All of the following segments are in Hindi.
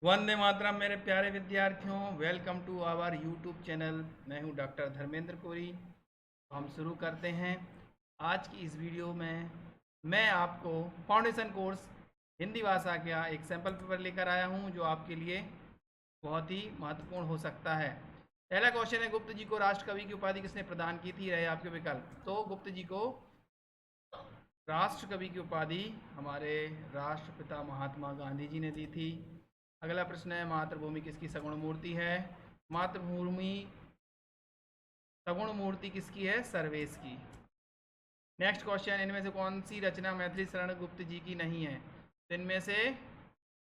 वंदे मातरम मेरे प्यारे विद्यार्थियों। Welcome to our YouTube channel. मैं हूं डॉक्टर धर्मेंद्र कोरी। तो हम शुरू करते हैं। आज की इस वीडियो में मैं आपको फाउंडेशन कोर्स हिंदी भाषा का एक सैम्पल पेपर लेकर आया हूं जो आपके लिए बहुत ही महत्वपूर्ण हो सकता है। पहला क्वेश्चन है, गुप्त जी को राष्ट्र कवि की उपाधि किसने प्रदान की थी? रहे आपके विकल्प। तो गुप्त जी को राष्ट्र कवि की उपाधि हमारे राष्ट्रपिता महात्मा गांधी जी ने दी थी। अगला प्रश्न है, मातृभूमि किसकी सगुण मूर्ति है? मातृभूमि सगुण मूर्ति किसकी है? सर्वेश की। नेक्स्ट क्वेश्चन, इनमें से कौन सी रचना मैथिली शरण गुप्त जी की नहीं है? तो इनमें से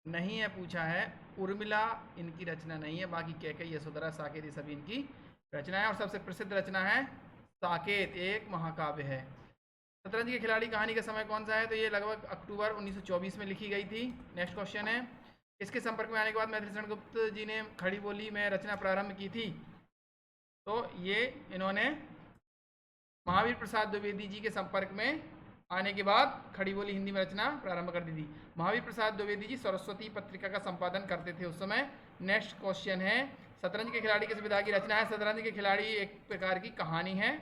नहीं है पूछा है। उर्मिला इनकी रचना नहीं है, बाकी कैकेयी, यशोधरा, साकेत ये सभी इनकी रचना है। और सबसे प्रसिद्ध रचना है साकेत, एक महाकाव्य है। शतरंज के खिलाड़ी कहानी का समय कौन सा है? तो ये लगभग अक्टूबर 1924 में लिखी गई थी। नेक्स्ट क्वेश्चन है, इसके संपर्क में आने के बाद मैथिली शरण गुप्त जी ने खड़ी बोली में रचना प्रारंभ की थी? तो ये इन्होंने महावीर प्रसाद द्विवेदी जी के संपर्क में आने के बाद खड़ी बोली हिंदी में रचना प्रारंभ कर दी थी। महावीर प्रसाद द्विवेदी जी सरस्वती पत्रिका का संपादन करते थे उस समय। नेक्स्ट क्वेश्चन है, शतरंज के खिलाड़ी किस विधा की रचना है? शतरंज के खिलाड़ी एक प्रकार की कहानी है।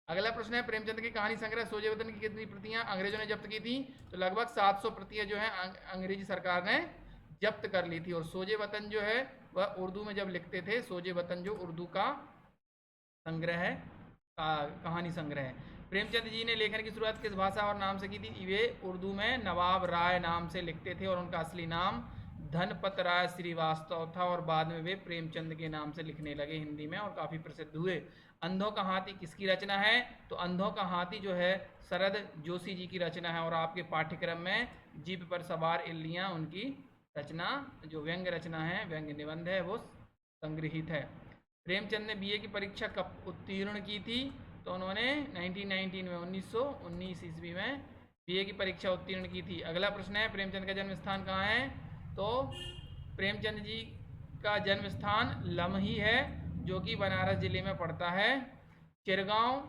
अगला प्रश्न है, प्रेमचंद की कहानी संग्रह सोजे वतन की कितनी प्रतियां अंग्रेजों ने जब्त की थी? तो लगभग 700 प्रतियां जो है अंग्रेजी सरकार ने जब्त कर ली थी। और सोजे वतन जो है वह उर्दू में जब लिखते थे, सोजे वतन जो उर्दू का संग्रह है, कहानी संग्रह है। प्रेमचंद जी ने लेखन की शुरुआत किस भाषा और नाम से की थी? वे उर्दू में नवाब राय नाम से लिखते थे और उनका असली नाम धनपत राय श्रीवास्तव था और बाद में वे प्रेमचंद के नाम से लिखने लगे हिंदी में और काफ़ी प्रसिद्ध हुए। अंधों का हाथी किसकी रचना है? तो अंधों का हाथी जो है शरद जोशी जी की रचना है और आपके पाठ्यक्रम में जीप पर सवार इल्लियाँ उनकी रचना, जो व्यंग्य रचना है, व्यंग्य निबंध है, वो संग्रहित है। प्रेमचंद ने बीए की परीक्षा कब उत्तीर्ण की थी? तो उन्होंने 1919 में 1919 ईस्वी में बीए की परीक्षा उत्तीर्ण की थी। अगला प्रश्न है, प्रेमचंद का जन्म स्थान कहाँ है? तो प्रेमचंद जी का जन्म स्थान लमही है जो कि बनारस जिले में पड़ता है। चिरगांव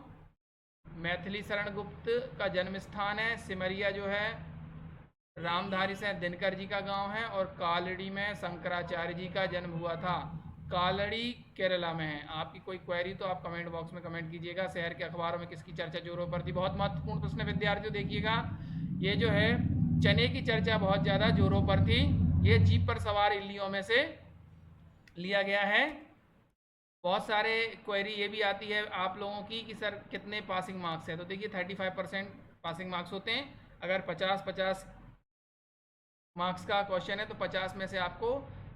मैथिली शरण गुप्त का जन्म स्थान है। सिमरिया जो है रामधारी से दिनकर जी का गांव है। और कालड़ी में शंकराचार्य जी का जन्म हुआ था। कालड़ी केरला में है। आपकी कोई क्वेरी तो आप कमेंट बॉक्स में कमेंट कीजिएगा। शहर के अखबारों में किसकी चर्चा जोरों पर थी? बहुत महत्वपूर्ण प्रश्न विद्यार्थियों, देखिएगा ये जो है चने की चर्चा बहुत ज़्यादा जोरों पर थी। ये जीप पर सवार इल्लियों में से लिया गया है। बहुत सारे क्वेरी ये भी आती है आप लोगों की कि सर कितने पासिंग मार्क्स हैं? तो देखिए 35% पासिंग मार्क्स होते हैं। अगर 50-50 मार्क्स का क्वेश्चन है तो 50 में से आपको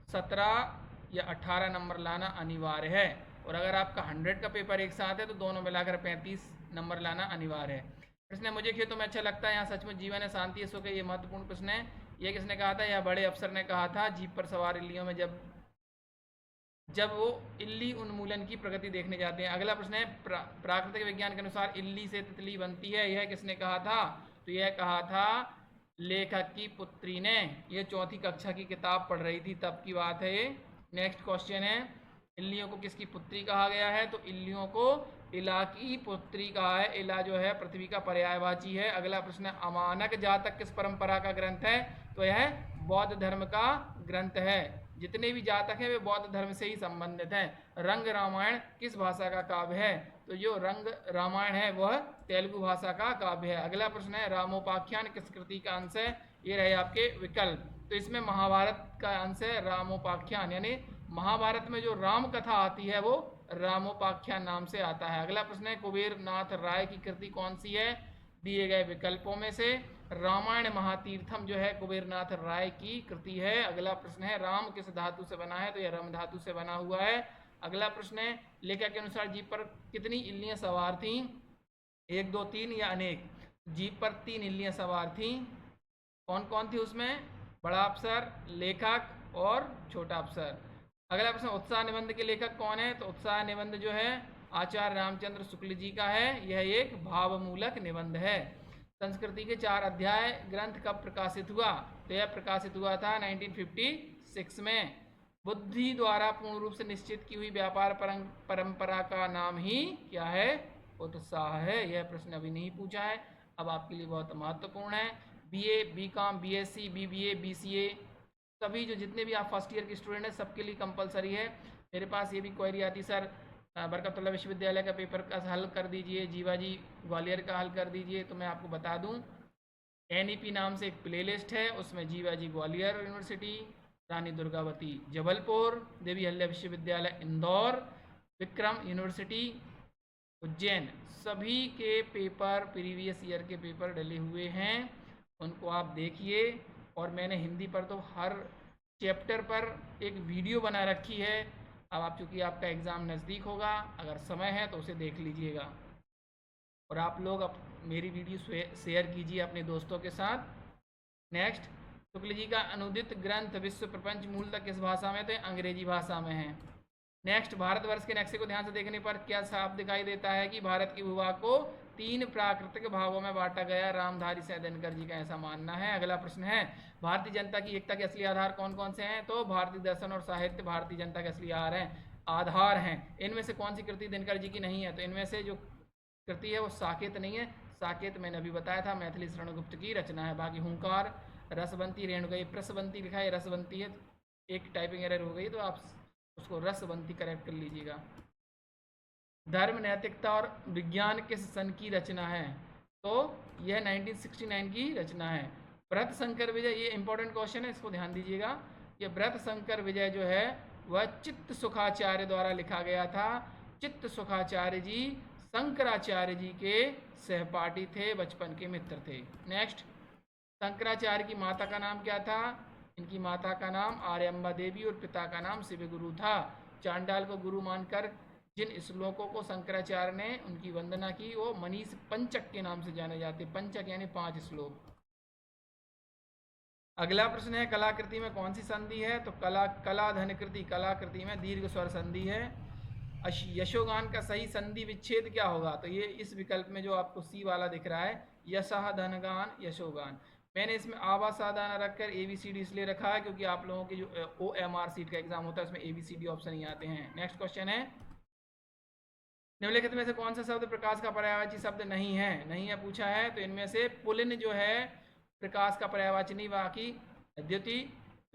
17 या 18 नंबर लाना अनिवार्य है। और अगर आपका 100 का पेपर एक साथ है तो दोनों मिलाकर 35 नंबर लाना अनिवार्य है। प्रश्न है, मुझे खेतों में अच्छा लगता है, यहाँ सचमुच जीवन है, शांति है, सुख है। ये महत्वपूर्ण प्रश्न है। ये किसने कहा था? यह बड़े अफसर ने कहा था जीप पर सवार इल्लियों में जब जब वो इल्ली उन्मूलन की प्रगति देखने जाते हैं। अगला प्रश्न है, प्राकृतिक विज्ञान के अनुसार इल्ली से तितली बनती है, यह किसने कहा था? तो यह कहा था लेखक की पुत्री ने। ये चौथी कक्षा की किताब पढ़ रही थी तब की बात है ये। नेक्स्ट क्वेश्चन है, इल्लियों को किसकी पुत्री कहा गया है? तो इल्लियों को इला की पुत्री कहा है। इला जो है पृथ्वी का पर्यायवाची है। अगला प्रश्न है, अमानक जातक किस परंपरा का ग्रंथ है? तो यह बौद्ध धर्म का ग्रंथ है। जितने भी जातक हैं वे बौद्ध धर्म से ही संबंधित हैं। रंग रामायण किस भाषा का काव्य है? तो जो रंग रामायण है वह तेलुगु भाषा का काव्य है। अगला प्रश्न है, रामोपाख्यान किस कृति का अंश है? ये रहे आपके विकल्प। तो इसमें महाभारत का अंश है रामोपाख्यान, यानी महाभारत में जो राम कथा आती है वो रामोपाख्यान नाम से आता है। अगला प्रश्न है, कुबेर नाथ राय की कृति कौन सी है? दिए गए विकल्पों में से रामायण महातीर्थम जो है कुबेरनाथ राय की कृति है। अगला प्रश्न है, राम किस धातु से बना है? तो यह रम धातु से बना हुआ है। अगला प्रश्न है, लेखक के अनुसार जीप पर कितनी इल्लियां सवार थीं? 1, 2, 3 या अनेक? जीप पर 3 इल्लियां सवार थीं। कौन कौन थी उसमें? बड़ा अफसर, लेखक और छोटा अफसर। अगला प्रश्न, उत्साह निबंध के लेखक कौन है? तो उत्साह निबंध जो है आचार्य रामचंद्र शुक्ल जी का है। यह एक भावमूलक निबंध है। संस्कृति के 4 अध्याय ग्रंथ कब प्रकाशित हुआ? तो यह प्रकाशित हुआ था 1956 में। बुद्धि द्वारा पूर्ण रूप से निश्चित की हुई व्यापार परंपरा का नाम ही क्या है? उत्साह है। यह प्रश्न अभी नहीं पूछा है, अब आपके लिए बहुत महत्वपूर्ण है। BA, BCom, BSc, BBA, BCA सभी जो जितने भी आप फर्स्ट ईयर के स्टूडेंट हैं सबके लिए कंपलसरी है। मेरे पास ये भी क्वेरी आती सर बरकतुल्लाह विश्वविद्यालय का पेपर का हल कर दीजिए, जीवाजी ग्वालियर का हल कर दीजिए। तो मैं आपको बता दूं NEP नाम से एक प्लेलिस्ट है, उसमें जीवाजी ग्वालियर यूनिवर्सिटी, रानी दुर्गावती जबलपुर, देवी अहिल्या विश्वविद्यालय इंदौर, विक्रम यूनिवर्सिटी उज्जैन, सभी के पेपर प्रीवियस ईयर के पेपर डले हुए हैं, उनको आप देखिए। और मैंने हिंदी पर तो हर चैप्टर पर एक वीडियो बना रखी है। अब आप चूँकि आपका एग्ज़ाम नज़दीक होगा, अगर समय है तो उसे देख लीजिएगा। और आप लोग मेरी वीडियो शेयर कीजिए अपने दोस्तों के साथ। नेक्स्ट, शुक्ल जी का अनुदित ग्रंथ विश्व प्रपंच मूलतः किस भाषा में? तो अंग्रेजी भाषा में है। नेक्स्ट, भारतवर्ष के नक्शे को ध्यान से देखने पर क्या साफ दिखाई देता है कि भारत के भूभाग को 3 प्राकृतिक भागों में बांटा गया? रामधारी सिंह दिनकर जी का ऐसा मानना है। अगला प्रश्न है, भारतीय जनता की एकता के असली आधार कौन कौन से हैं? तो भारतीय दर्शन और साहित्य भारतीय जनता के असली आधार हैं। इनमें से कौन सी कृति दिनकर जी की नहीं है? तो इनमें से जो कृति है वो साकेत नहीं है। साकेत मैंने अभी बताया था, मैथिली शरणगुप्त की रचना है। बाकी हुंकार, रसवंती, रेणुका, प्रसवंती लिखा है, रसवंती है, एक टाइपिंग एरर हो गई तो आप उसको रसवंती करेक्ट कर लीजिएगा। धर्म, नैतिकता और विज्ञान किस सन की रचना है? तो यह 1969 की रचना है। व्रत शंकर विजय, ये इंपॉर्टेंट क्वेश्चन है, इसको ध्यान दीजिएगा। ये व्रत शंकर विजय जो है वह चित्त सुखाचार्य द्वारा लिखा गया था। चित्त सुखाचार्य जी शंकराचार्य जी के सहपाठी थे, बचपन के मित्र थे। नेक्स्ट, शंकराचार्य की माता का नाम क्या था? इनकी माता का नाम आर्यम्बा देवी और पिता का नाम शिवगुरु था। चांडाल को गुरु मानकर जिन श्लोकों को शंकराचार्य ने उनकी वंदना की वो मनीष पंचक के नाम से जाने जाते। पंचक यानी 5 श्लोक। अगला प्रश्न है, कलाकृति में कौन सी संधि है? तो कला धनकृति, कलाकृति में दीर्घ स्वर संधि है। यशोगान का सही संधि विच्छेद क्या होगा? तो ये इस विकल्प में जो आपको सी वाला दिख रहा है, यशः धनगान यशोगान। मैंने इसमें आवा साधा न रखकर ABCD इसलिए रखा है क्योंकि आप लोगों के जो OMR सीट का एग्जाम होता है उसमें ABCD ऑप्शन ही आते हैं। नेक्स्ट क्वेश्चन है, निम्नलिखित में से कौन सा शब्द प्रकाश का पर्यायवाची शब्द नहीं है? नहीं है पूछा है, तो इनमें से पुलिन जो है प्रकाश का पर्यायवाची नहीं, बाकी द्युति,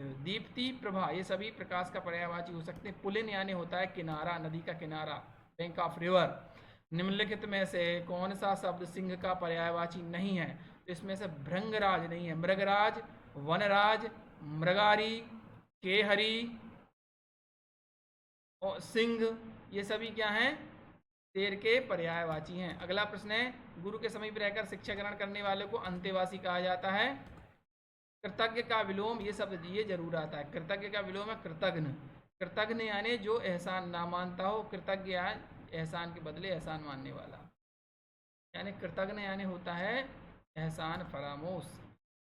दीप्ति, प्रभा ये सभी प्रकाश का पर्यायवाची हो सकते हैं। पुलिन यानी होता है किनारा, नदी का किनारा, बैंक ऑफ रिवर। निम्नलिखित में से कौन सा शब्द सिंह का पर्यायवाची नहीं है? तो इसमें से भृंगराज नहीं है। मृगराज, वनराज, मृगारी, केहरी और सिंह ये सभी क्या हैं? शेर के पर्यायवाची हैं। अगला प्रश्न है, गुरु के समीप रहकर शिक्षा ग्रहण करने वाले को अंतेवासी कहा जाता है। कृतज्ञ का विलोम, ये शब्द ये जरूर आता है। कृतज्ञ का विलोम है कृतघ्न। कृतघ्न यानी जो एहसान ना मानता हो, कृतज्ञ एहसान के बदले एहसान मानने वाला, यानी कृतघ्न यानी होता है एहसान फरामोश।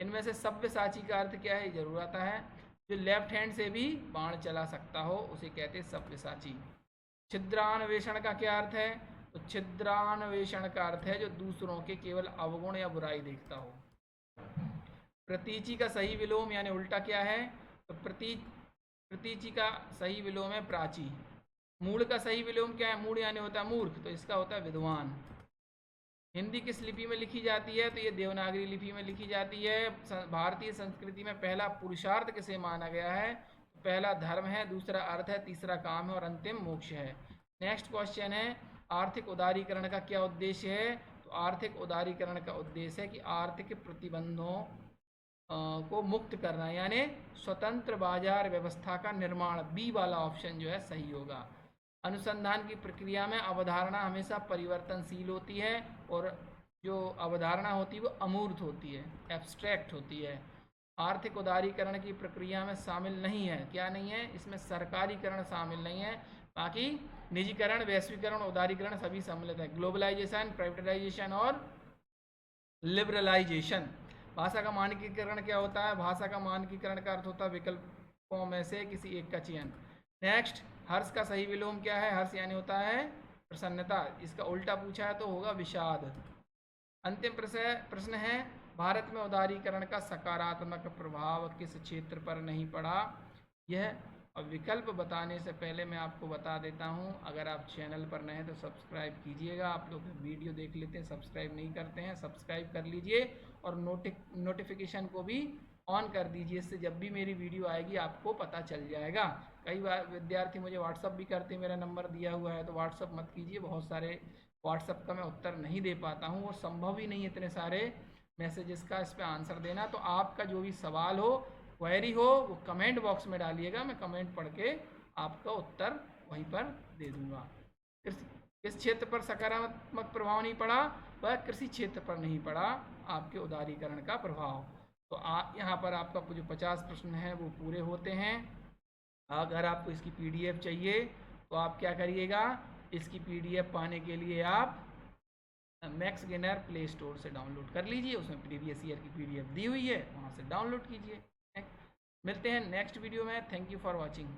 इनमें से सव्यसाची का अर्थ क्या है? जरूर आता है। जो लेफ्ट हैंड से भी बाण चला सकता हो उसे कहते हैं सव्यसाची। छिद्रान्वेषण का क्या अर्थ है? तो छिद्रान्वेषण का अर्थ है जो दूसरों के केवल अवगुण या बुराई देखता हो। प्रतीचि का सही विलोम यानी उल्टा क्या है? तो प्रतीचि का सही विलोम है प्राची। मूढ़ का सही विलोम क्या है? मूढ़ यानी होता है मूर्ख, तो इसका होता है विद्वान। हिंदी किस लिपि में लिखी जाती है? तो ये देवनागरी लिपि में लिखी जाती है। भारतीय संस्कृति में पहला पुरुषार्थ किसे माना गया है? पहला धर्म है, दूसरा अर्थ है, तीसरा काम है और अंतिम मोक्ष है। नेक्स्ट क्वेश्चन है, आर्थिक उदारीकरण का क्या उद्देश्य है? तो आर्थिक उदारीकरण का उद्देश्य है कि आर्थिक प्रतिबंधों को मुक्त करना, यानी स्वतंत्र बाजार व्यवस्था का निर्माण। बी वाला ऑप्शन जो है सही होगा। अनुसंधान की प्रक्रिया में अवधारणा हमेशा परिवर्तनशील होती है और जो अवधारणा होती है वो अमूर्त होती है, एब्स्ट्रैक्ट होती है। आर्थिक उदारीकरण की प्रक्रिया में शामिल नहीं है। क्या नहीं है? इसमें सरकारीकरण शामिल नहीं है, बाकी निजीकरण, वैश्वीकरण, उदारीकरण सभी सम्मिलित है। ग्लोबलाइजेशन, प्राइवेटाइजेशन और लिबरलाइजेशन। भाषा का मानकीकरण क्या होता है? भाषा का मानकीकरण का अर्थ होता है विकल्पों में से किसी एक का चयन। नेक्स्ट, हर्ष का सही विलोम क्या है? हर्ष यानी होता है प्रसन्नता, इसका उल्टा पूछा है तो होगा विषाद। अंतिम प्रश्न है, भारत में उदारीकरण का सकारात्मक प्रभाव किस क्षेत्र पर नहीं पड़ा? यह विकल्प बताने से पहले मैं आपको बता देता हूं, अगर आप चैनल पर नए हैं तो सब्सक्राइब कीजिएगा। आप लोग वीडियो देख लेते हैं, सब्सक्राइब नहीं करते हैं, सब्सक्राइब कर लीजिए और नोटिफिकेशन को भी ऑन कर दीजिए, इससे जब भी मेरी वीडियो आएगी आपको पता चल जाएगा। कई बार विद्यार्थी मुझे व्हाट्सअप भी करते हैं, मेरा नंबर दिया हुआ है, तो व्हाट्सअप मत कीजिए, बहुत सारे व्हाट्सअप का मैं उत्तर नहीं दे पाता हूँ और संभव ही नहीं इतने सारे मैसेजेस का इस पर आंसर देना। तो आपका जो भी सवाल हो, क्वेरी हो, वो कमेंट बॉक्स में डालिएगा, मैं कमेंट पढ़ के आपका उत्तर वहीं पर दे दूँगा। किस क्षेत्र पर सकारात्मक प्रभाव नहीं पड़ा? वह कृषि क्षेत्र पर नहीं पड़ा आपके उदारीकरण का प्रभाव। तो आप यहाँ पर आपका जो 50 प्रश्न हैं वो पूरे होते हैं। अगर आपको इसकी पीडीएफ चाहिए तो आप क्या करिएगा, इसकी पीडीएफ पाने के लिए आप मैक्स गेनर प्ले स्टोर से डाउनलोड कर लीजिए, उसमें प्रीवियस ईयर की पीडीएफ दी हुई है, वहाँ से डाउनलोड कीजिए। मिलते हैं नेक्स्ट वीडियो में। Thank you for watching.